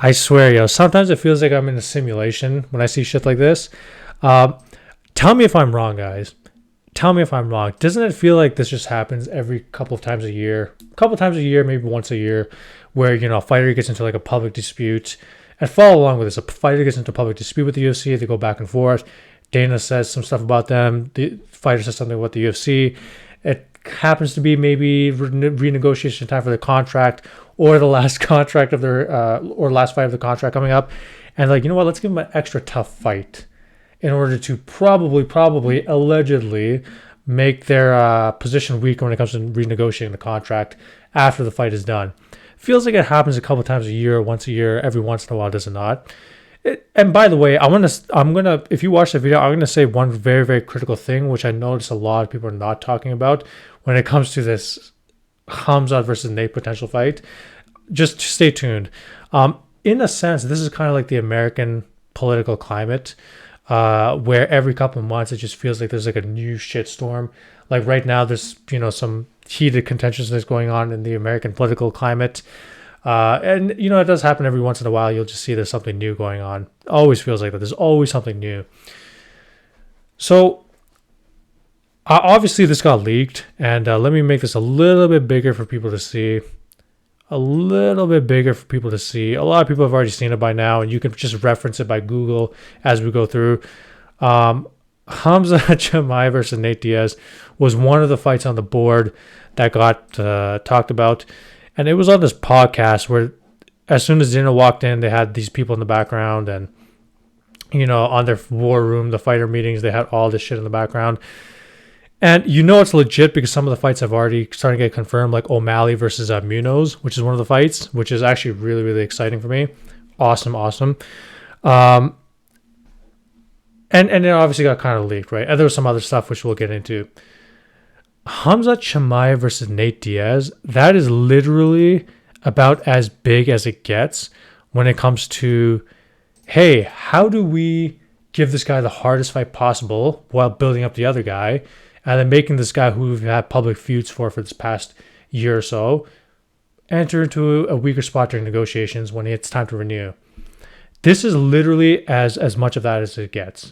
I swear, yo, sometimes it feels like I'm in a simulation when I see shit like this. Um, Tell me if I'm wrong, guys. Tell me if I'm wrong. Doesn't it feel like this just happens every couple of times a year? A couple of times a year, maybe once a year, where, a fighter gets into like a public dispute. And follow along with this. A fighter gets into a public dispute with the UFC. They go back and forth. Dana says some stuff about them. The fighter says something about the UFC. It happens to be maybe renegotiation time for the contract, or the last contract of their or last fight of the contract coming up. And like, you know what? Let's give them an extra tough fight in order to probably, allegedly make their position weaker when it comes to renegotiating the contract after the fight is done. Feels like it happens a couple times a year, once a year, every once in a while, does it not? And by the way, I'm gonna, if you watch the video, I'm gonna say one very, very critical thing, which I notice a lot of people are not talking about when it comes to this Khamzat versus Nate potential fight. Just stay tuned. In a sense, this is kind of like the American political climate, where every couple of months it just feels like there's like a new shitstorm. Like right now, there's some heated contentiousness going on in the American political climate. And it does happen every once in a while. You'll just see there's something new going on. Always feels like that. There's always something new. So obviously this got leaked, and let me make this a little bit bigger for people to see. A little bit bigger for people to see. A lot of people have already seen it by now, and you can just reference it by Google as we go through. Khamzat Chimaev versus Nate Diaz was one of the fights on the board that got talked about. And it was on this podcast where as soon as Dana walked in, they had these people in the background, and, on their war room, the fighter meetings, they had all this shit in the background. And it's legit because some of the fights have already started to get confirmed, like O'Malley versus Munoz, which is one of the fights, which is actually really, really exciting for me. Awesome. And it obviously got kind of leaked, right? And there was some other stuff which we'll get into. Khamzat Chimaev versus Nate Diaz, that is literally about as big as it gets when it comes to, hey, how do we give this guy the hardest fight possible while building up the other guy, and then making this guy who we've had public feuds for this past year or so enter into a weaker spot during negotiations when it's time to renew. This is literally as much of that as it gets.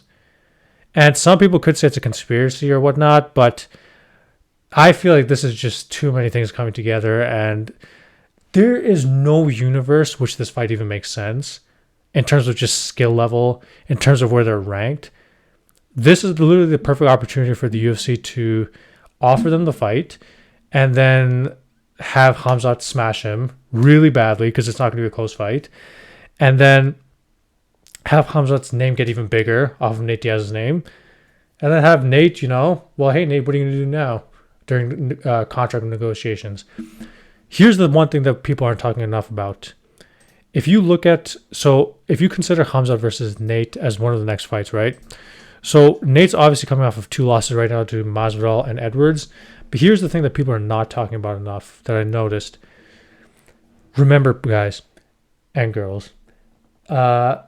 And some people could say it's a conspiracy or whatnot, but I feel like this is just too many things coming together, and there is no universe which this fight even makes sense in terms of just skill level, in terms of where they're ranked. This is literally the perfect opportunity for the UFC to offer them the fight and then have Khamzat smash him really badly because it's not going to be a close fight, and then have Khamzat's name get even bigger off of Nate Diaz's name, and then have Nate, well, hey, Nate, what are you going to do now during contract negotiations? Here's the one thing that people aren't talking enough about. If you consider Khamzat versus Nate as one of the next fights, right? So Nate's obviously coming off of 2 losses right now to Masvidal and Edwards. But here's the thing that people are not talking about enough that I noticed. Remember, guys and girls, the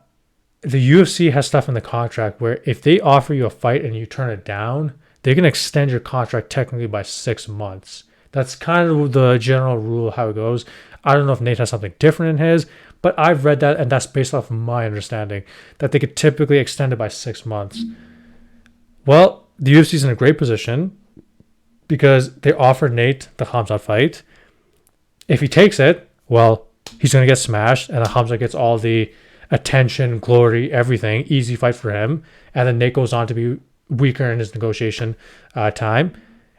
UFC has stuff in the contract where if they offer you a fight and you turn it down, they can extend your contract technically by 6 months. That's kind of the general rule of how it goes. I don't know if Nate has something different in his, but I've read that, and that's based off of my understanding, that they could typically extend it by 6 months. Well, the UFC is in a great position because they offered Nate the Khamzat fight. If he takes it, well, he's going to get smashed, and then Khamzat gets all the attention, glory, everything. Easy fight for him. And then Nate goes on to be weaker in his negotiation time.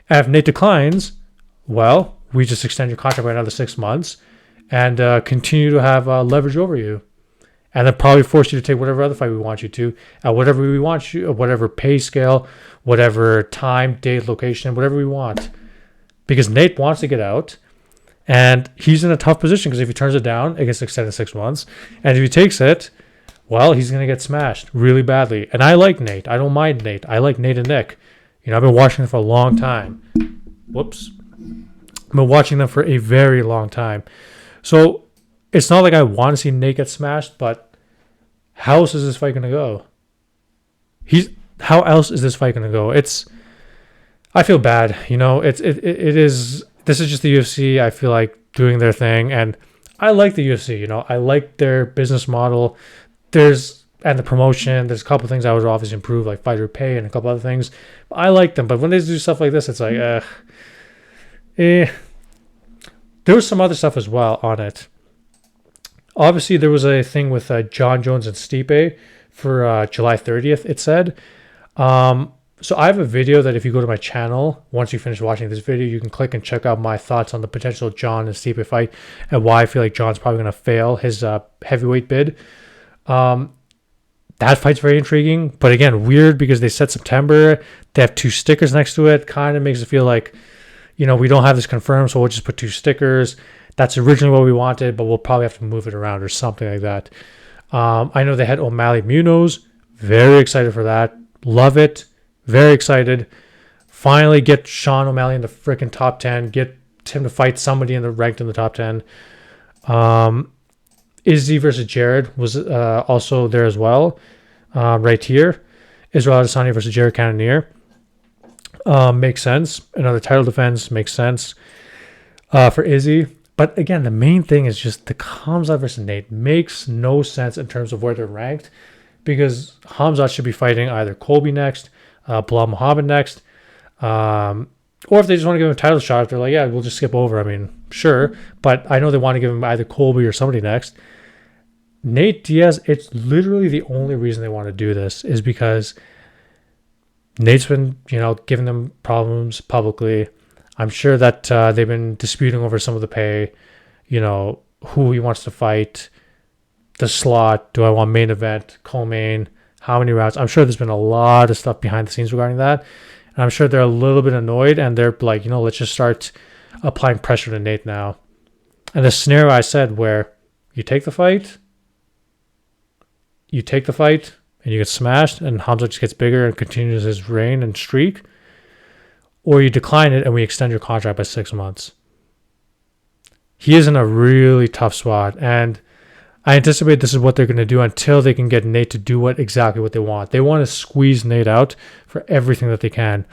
And if Nate declines, well, we just extend your contract by another 6 months and continue to have leverage over you. And then probably force you to take whatever other fight we want you to, at whatever we want you, whatever pay scale, whatever time, date, location, whatever we want. Because Nate wants to get out, and he's in a tough position because if he turns it down, it gets extended 6 months. And if he takes it, well, he's going to get smashed really badly. And I like Nate. I don't mind Nate. I like Nate and Nick. I've been watching them for a long time. Whoops. I've been watching them for a very long time. So it's not like I want to see Nate get smashed, but how else is this fight going to go? How else is this fight going to go? I feel bad. It is. This is just the UFC. I feel like doing their thing, and I like the UFC. You know, I like their business model. And the promotion. There's a couple things I would obviously improve, like fighter pay and a couple other things. But I like them. But when they do stuff like this, it's like, eh. There was some other stuff as well on it. Obviously, there was a thing with John Jones and Stipe for July 30th, it said. So I have a video that if you go to my channel, once you finish watching this video, you can click and check out my thoughts on the potential John and Stipe fight and why I feel like John's probably going to fail his heavyweight bid. That fight's very intriguing, but again, weird because they said September. They have 2 stickers next to it. Kind of makes it feel like, you know, we don't have this confirmed, so we'll just put 2 stickers. That's originally what we wanted, but we'll probably have to move it around or something like that. I know they had O'Malley Munoz. Very excited for that. Love it. Very excited. Finally get Sean O'Malley in the freaking top 10. Get him to fight somebody ranked in the top 10. Izzy versus Jared was also there as well. Right here. Israel Adesanya versus Jared Cannonier. Makes sense. Another title defense makes sense for Izzy. But again, the main thing is just the Khamzat versus Nate makes no sense in terms of where they're ranked, because Khamzat should be fighting either Colby next, Bilal Muhammad next, or if they just want to give him a title shot, if they're like, yeah, we'll just skip over. I mean, sure, but I know they want to give him either Colby or somebody next. Nate Diaz, it's literally the only reason they want to do this is because Nate's been, you know, giving them problems publicly. I'm sure that they've been disputing over some of the pay, you know, who he wants to fight, the slot. Do I want main event, co-main, how many rounds? I'm sure there's been a lot of stuff behind the scenes regarding that. And I'm sure they're a little bit annoyed and they're like, you know, let's just start applying pressure to Nate now. And the scenario I said where you take the fight and you get smashed and Khamzat just gets bigger and continues his reign and streak, or you decline it and we extend your contract by 6 months. He is in a really tough spot, and I anticipate this is what they're going to do until they can get Nate to do exactly what they want. They want to squeeze Nate out for everything that they can,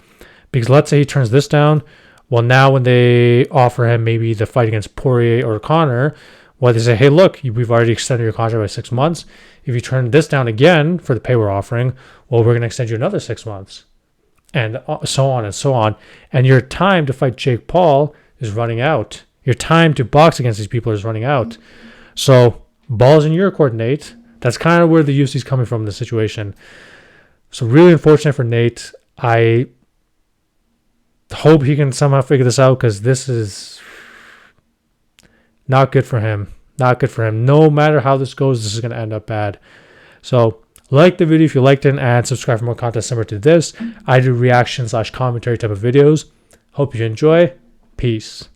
because let's say he turns this down. Well, now when they offer him maybe the fight against Poirier or Conor, well, they say, hey, look, we've already extended your contract by 6 months. If you turn this down again for the pay we're offering, well, we're going to extend you another 6 months. And so on and so on. And your time to fight Jake Paul is running out. Your time to box against these people is running out. So, ball's in your court, Nate. That's kind of where the UFC is coming from in this situation. So, really unfortunate for Nate. I hope he can somehow figure this out, because this is not good for him. Not good for him. No matter how this goes, this is going to end up bad. So, like the video if you liked it, and subscribe for more content similar to this. I do reaction / commentary type of videos. Hope you enjoy. Peace.